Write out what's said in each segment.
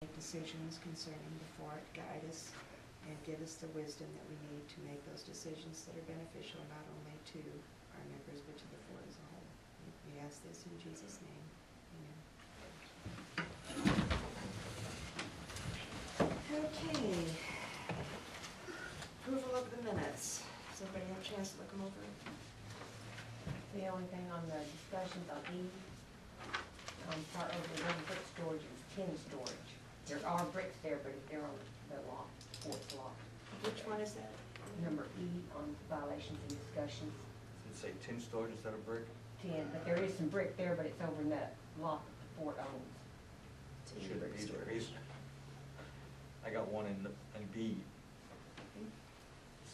make decisions concerning the fort, guide us, and give us the wisdom that we need to make those decisions that are beneficial not only to our members but to the fort as a whole. We ask this in Jesus' name. Amen. Okay. Approval of the minutes. Does everybody have a chance to look them over? The only thing on the discussions on E, part of the one brick storage is tin storage. There are bricks there, but they're on the lock, port's locked. Which one is that? Number E on violations and discussions, Does it say tin storage instead of brick? 10, but there is some brick there, but it's over in that lock that the fort owns. Should be the I got one in B.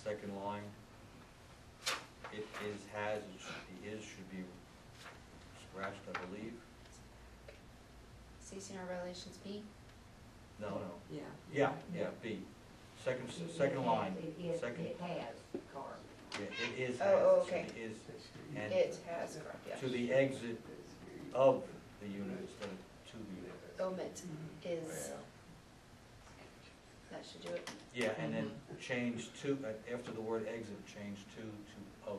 Second line. It is, has, it should be, is, should be scratched, I believe. CCNR Relations B? No, no. Yeah. Yeah, B. Second line. Second. It has car. Yeah, it is, has. Oh, okay. It is, and It has, yeah. to the exit of the unit instead of to the unit. Omit is, that should do it. Yeah, and then change to, after the word exit, change to of.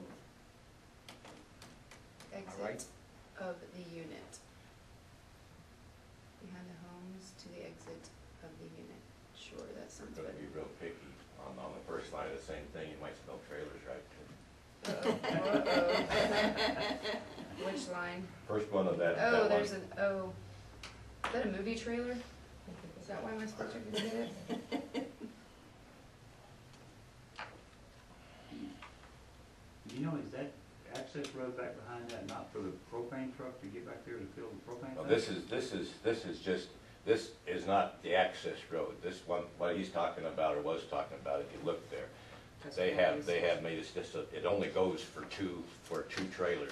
Alright. Exit of the unit. Behind the homes to the exit of the unit. Sure, that sounds You're good. gonna be real picky on the first line of the same thing, you might spell trailers right too. Which line? First one of that. Oh, that there's one. an O. Is that a movie trailer? Is that why my spell check is it? You know, is that access road back behind that not for the propane truck to get back there to fill the propane No, tank? this is not the access road, this one, what he's talking about or was talking about, if you look there. They have made it just, it only goes for two trailers,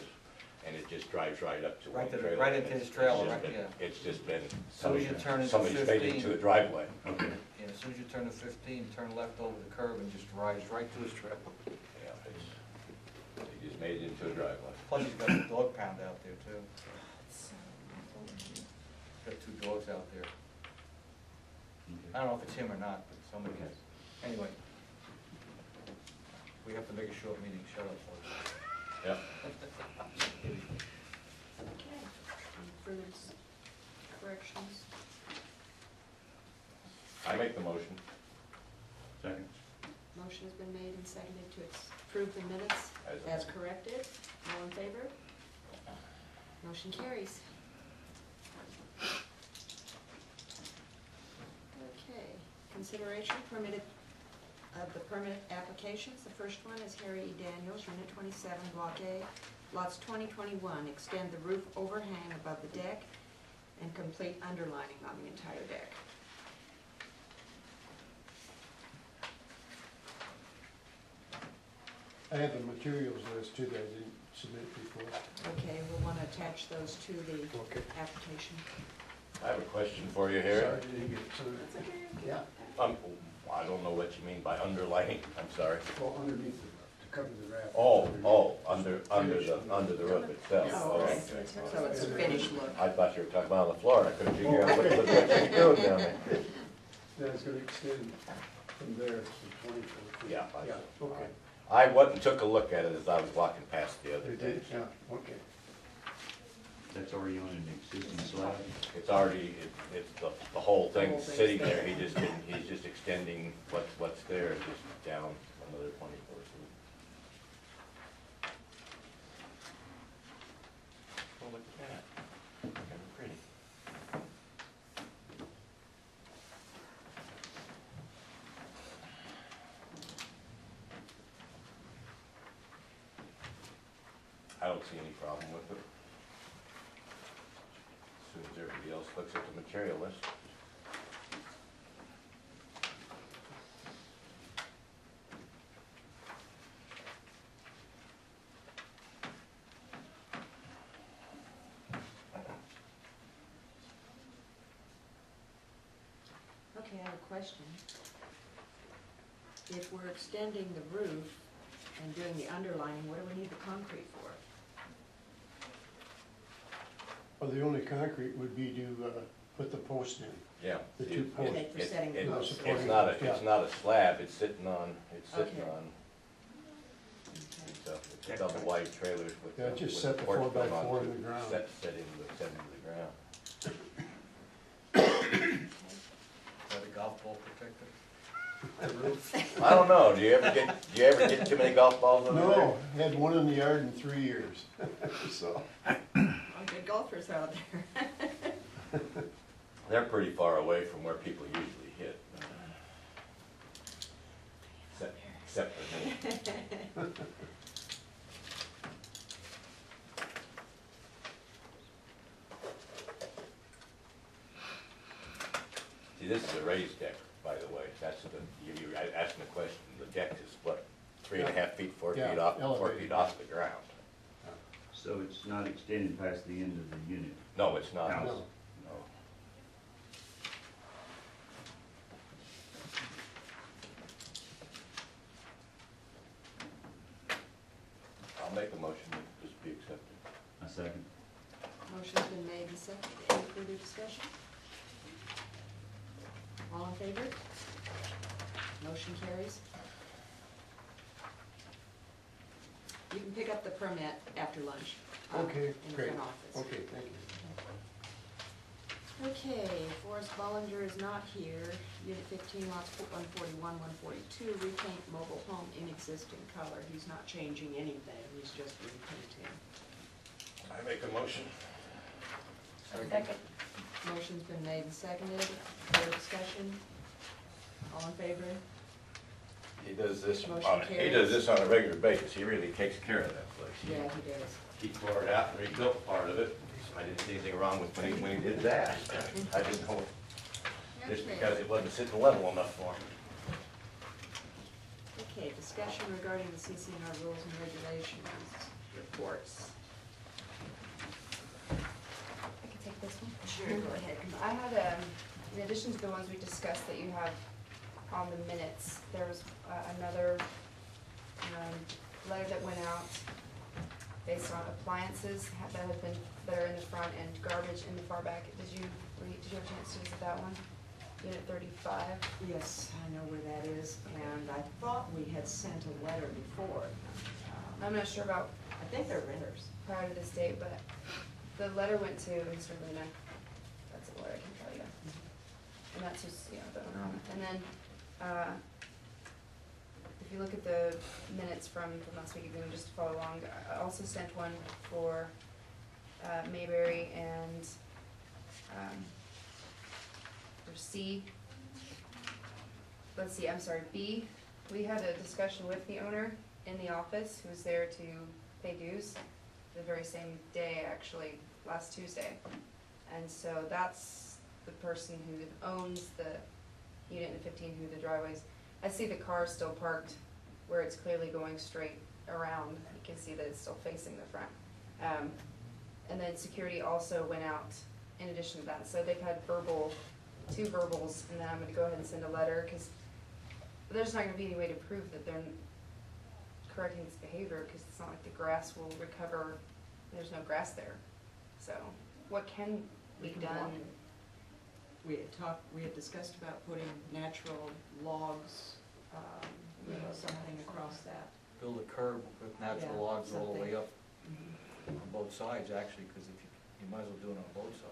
and it just drives right up to one Right to the- trailer. right into his trailer, It's just right, been- yeah. It's just been, Soon as you turn into somebody's made it 15. to the driveway. Okay. Yeah, as soon as you turn to 15, turn left over the curb and just drives right to his trailer. Yeah, he just made it into a driveway. Plus he's got a dog pound out there too. Got two dogs out there. I don't know if it's him or not, but somebody has. Anyway. We have to make a short meeting, shut up, folks. Yep. Okay. Any further corrections? I make the motion. Second. Motion has been made and seconded to approve the minutes as corrected. All in favor? Motion carries. Okay, consideration of the permanent applications. The first one is Harry E. Daniels, Unit 27, Block A, lots 2021. Extend the roof overhang above the deck and complete underlining on the entire deck. I have the materials list too that I didn't submit before. Okay, we'll want to attach those to the Okay. application. I have a question for you, Harry. Sorry, I didn't get it signed. That's okay. Yeah, I don't know what you mean by underlining, I'm sorry. well, underneath the roof, to cover the wrap. Under the roof itself. Oh, okay. So it's a finished look. I thought you were talking about on the floor, I couldn't figure out what you're doing down there. Then it's gonna extend from there to 24 feet. Yeah, Yeah, okay. I went and took a look at it as I was walking past the other They day. did, yeah, okay. That's already on an existing slab? It's already, it's the whole The thing whole thing's sitting there. there, he's just extending what's there, just down another 24 feet. Well, look at that, kind of pretty. I don't see any problem with it. As soon as everybody else looks at the material list. Okay, I have a question. If we're extending the roof and doing the underlining, what do we need the concrete for? Well, the only concrete would be to put the post in, Yeah. the two posts. Okay, for setting the It's- posts. It's not a, it's not a slab, it's sitting on, Okay. it's a double wide trailers with. Yeah, the- just with set the porch 4x4 built in onto the it, ground. Set into the ground. Okay. Is that a golf ball protector? I don't know, do you ever get too many golf balls over there? No, had one in the yard in 3 years, so. Good golfers out there. They're pretty far away from where people usually hit. Except for me. See, this is a raised deck, by the way, that's the, you asking the question, the deck is what, 3.5 feet, 4 feet Yeah, off, 4 elevated. feet off the ground? So it's not extending past the end of the unit? No, it's not, House. no. I'll make a motion that this be accepted. A second. Motion's been made and seconded. Any further discussion? All in favor? Motion carries. You can pick up the permit after lunch. Okay, In the great. front office. Okay, thank you. Okay, Forrest Bollinger is not here. Unit 15, lots 141, 142, repaint mobile home in existing color. He's not changing anything, he's just repainting. I make a motion. Second. Motion's been made and seconded. Further discussion? All in favor? He does this, Motion on a regular basis, he really takes care of that place. Yeah, he does. He tore it out and rebuilt part of it. I didn't see anything wrong with when he did that. I didn't know, just because it wasn't sitting level enough for him. Okay, discussion regarding the CCNR rules and regulations reports. I can take this one. Sure, go ahead. I had, in addition to the ones we discussed that you have on the minutes, there was another letter that went out based on appliances that are in the front and garbage in the far back. Did you have a chance to visit that one? Unit 35? Yes, I know where that is, and I thought we had sent a letter before. I'm not sure about I think they're renters. prior to this date, but the letter went to Mr. Luna. That's what I can tell you. And that's just, the owner on it. And then, if you look at the minutes from last week, you can just follow along. I also sent one for Mayberry and for C. Let's see, I'm sorry, B. We had a discussion with the owner in the office who was there to pay dues the very same day, actually, last Tuesday. And so that's the person who owns the unit in 15, who the driveways. I see the car still parked where it's clearly going straight around. You can see that it's still facing the front. And then security also went out in addition to that. So they've had two verbals, and then I'm gonna go ahead and send a letter, because there's not gonna be any way to prove that they're correcting this behavior, because it's not like the grass will recover. There's no grass there. So what can be done? We had discussed about putting natural logs, something across that. Build a curb with natural Yeah, logs all the way something. up on both sides, actually, because if you might as well do it on both sides.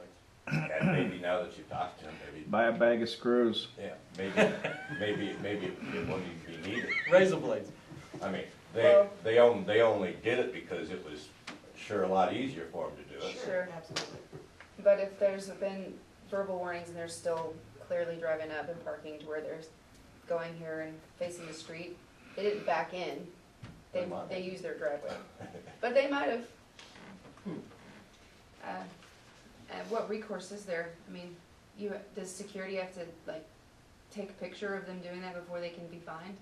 And maybe now that you've talked to him, maybe, Buy a bag of screws. yeah, maybe it wouldn't even be needed. Razor blades. I mean, Well- they only did it because it was sure a lot easier for them to do it. Sure. Absolutely. But if there's been verbal warnings and they're still clearly driving up and parking to where they're going here and facing the street, they didn't back in. They used their driveway. But they might have. And what recourse is there? I mean, does security have to, take a picture of them doing that before they can be fined?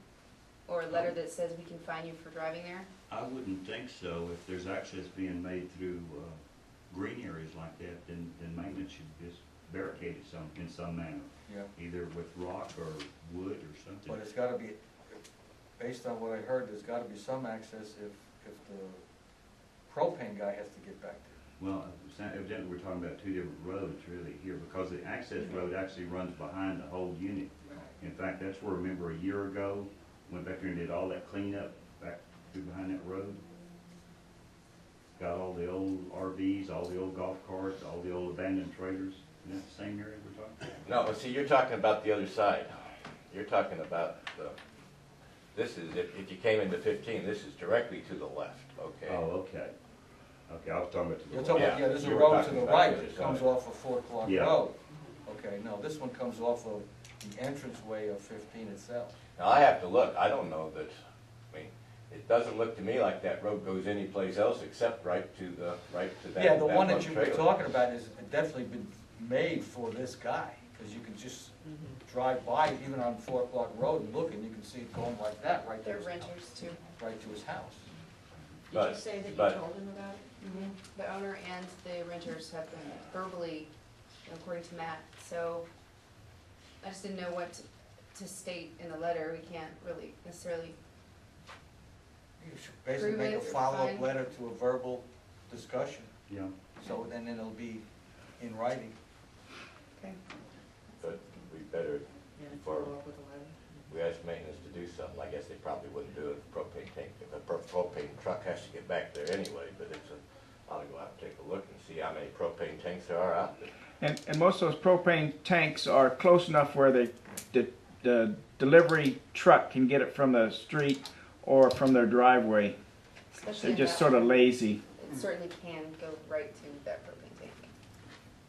Or a letter that says we can fine you for driving there? I wouldn't think so. If there's access being made through green areas like that, then maintenance should just barricade it in some manner, Yeah, either with rock or wood or something. but it's gotta be, based on what I heard, there's gotta be some access if the propane guy has to get back there. Well, evidently we're talking about two different roads really here, because the access road actually runs behind the whole unit. In fact, that's where, remember a year ago, went back there and did all that cleanup back through behind that road? Got all the old RVs, all the old golf carts, all the old abandoned trailers. Isn't that the same area we're talking about? No, but see, you're talking about the other side. You're talking about the, this is, if you came into 15, this is directly to the left, okay? Oh, okay. Okay, I was talking about to the You're left. talking about, yeah, there's a You were road to talking the about right the other that comes side. off of 4 O'clock Yeah. Road. Okay, no, this one comes off of the entranceway of 15 itself. Now, I have to look, I don't know that, I mean, it doesn't look to me like that road goes anyplace else except right to that. Yeah, the one that one you were trailer. talking about is definitely been made for this guy, because you can just drive by it even on 4 O'clock Road and look, and you can see it going like that, right to They're his house. renters too. Right to his house. Did you But- say that you but- told him about it? The owner and the renters have been verbally, according to Matt, so I just didn't know what to state in the letter. We can't really necessarily, You should basically Prove make a it or follow-up fine. letter to a verbal discussion, Yeah. so then it'll be in writing. okay. But we better, Yeah, For- follow up with a letter. we ask maintenance to do something, I guess they probably wouldn't do it if a propane tank, if a propane truck has to get back there anyway, but it's a, I'll go out and take a look and see how many propane tanks there are out there. And most of those propane tanks are close enough where the delivery truck can get it from the street or from their driveway. Especially They're in just that sort of one. lazy. It certainly can go right to that propane tank.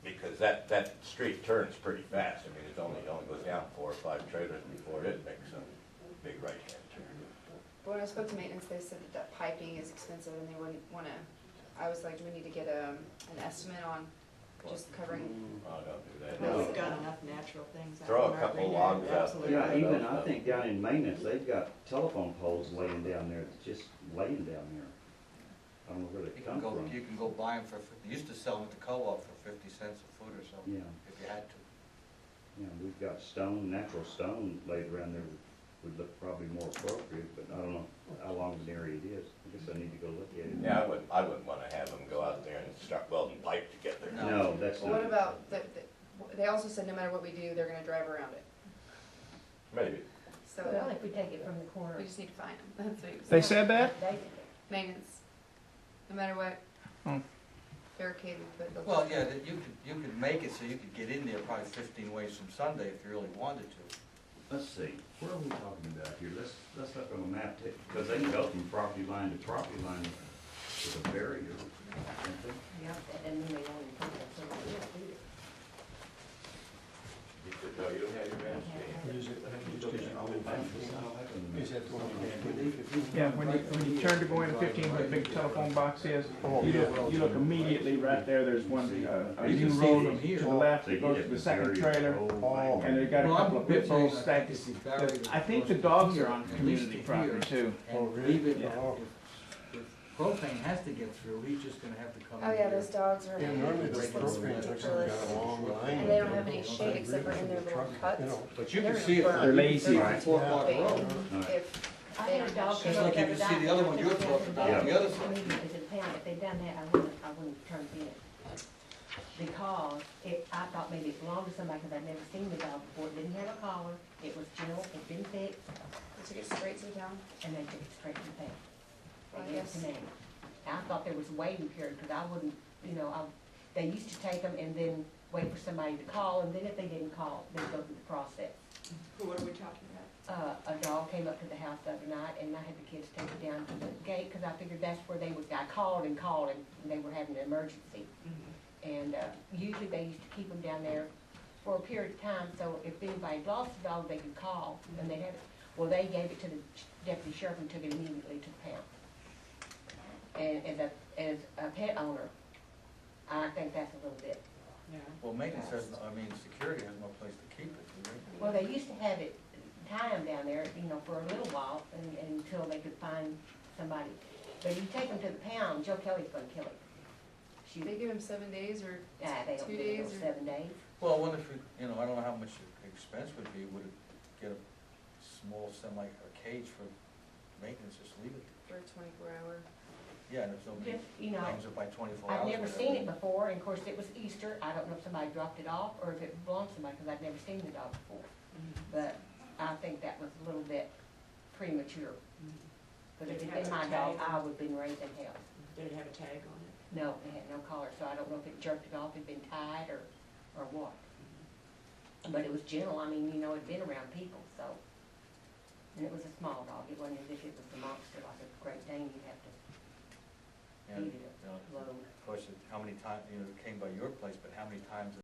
Because that street turns pretty fast, I mean, it only goes down 4 or 5 trailers before it makes a big right-hand turn. But when I spoke to maintenance, they said that piping is expensive and they wouldn't wanna, I was like, do we need to get an estimate on just covering? Oh, don't do that. Well, No. we've got enough natural things out Throw a in our couple green logs area, out absolutely. there. Yeah, even I think down in maintenance, they've got telephone poles laying down there, that's just laying down there. I don't know where they You come can go, from. you can go buy them for, they used to sell them at the co-op for 50 cents a foot or something, Yeah, if you had to. yeah, we've got stone, natural stone laid around there would look probably more appropriate, but I don't know how long of an area it is. I guess I need to go look at it. Yeah, I wouldn't wanna have them go out there and start welding pipe together. No. No, that's Well, what not, about, they also said no matter what we do, they're gonna drive around it. Maybe. So Well, if we take it from the corner. we just need to find them. That's what he was They saying. said that? They- Maintenance, no matter what Hmm. barricade we put. they'll Well, just- yeah, that you could make it so you could get in there probably 15 ways from Sunday if you really wanted to. let's see, where are we talking about here? Let's look on the map, because they can go from property line to property line with a barrier, can't they? Yeah, and then they only put it so they don't do it. No, you don't have your maps, do you? Use it, just 'cause you I'll go be back. Is that going to Yeah, when you turn to go into 15 where the big telephone box is, you look immediately right there, there's one, a You new can see road from to here. the left So that you goes get to the the second barrier trailer. the whole way. And they got a Well, I'm couple of pit saying bulls I stacked. think if you bury it I think the close to dogs here, are on at least community to property here, too. And leave it, Yeah. if propane has to get through, he's just gonna have to come in Oh, yeah, here. those dogs are. Yeah, normally those just looks propane trucks have ridiculous. got a long line. And they don't have any shade except for in their little cuts. But you They're can see it, gonna from- They're you can see lazy. it from 4 O'clock They- Road. If I they had a don't dog have Just come shade. up like you the can other see the day, other and one I you were took it talking down about, to the other side. Immediately to the pound. If they'd done that, I wouldn't have turned in. Because I thought maybe it belonged to somebody, because I'd never seen the dog before. It didn't have a collar, it was gentle, it didn't fit, They took it straight to the town. and they took it straight to the pound. Well, I They gave it to guess- me. I thought there was a waiting period, because I wouldn't, they used to take them and then wait for somebody to call, and then if they didn't call, they'd go through the process. What are we talking about? A dog came up to the house the other night, and I had the kids take it down to the gate, because I figured that's where they would, I called, and they were having an emergency. And usually they used to keep them down there for a period of time, so if anybody lost the dog, they could call, and they'd have it. Well, they gave it to the deputy sheriff and took it immediately to the pound. And as a pet owner, I think that's a little bit. Yeah. Well, maintenance has, security has no place to keep it, do they? Well, they used to have it, tie them down there, for a little while, and until they could find somebody. But you take them to the pound, Joe Kelly's gonna kill it. Shoot They it. give him 7 days or They don't 2 give it days till or 7 days. Well, I wonder if, I don't know how much the expense would be, would it get a small a cage for maintenance, just leave it? for a 24-hour. Yeah, there's no big, just, you know, hangs it by 24 hours. I've never whatever. seen it before, and of course, it was Easter, I don't know if somebody dropped it off, or if it belonged to somebody, because I'd never seen the dog before. But I think that was a little bit premature, but if Did it it'd been have my a dog, tag? I would've been raising hell. Did it have a tag on it? No, it had no collar, so I don't know if it jerked it off, it'd been tied, or what. But it was gentle, I mean, you know, it'd been around people, so. And it was a small dog, it wasn't as if it was a monster like a Great Dane, you'd have to And, feed it you know, a load. of course, how many times, you know, it came by your place, but how many times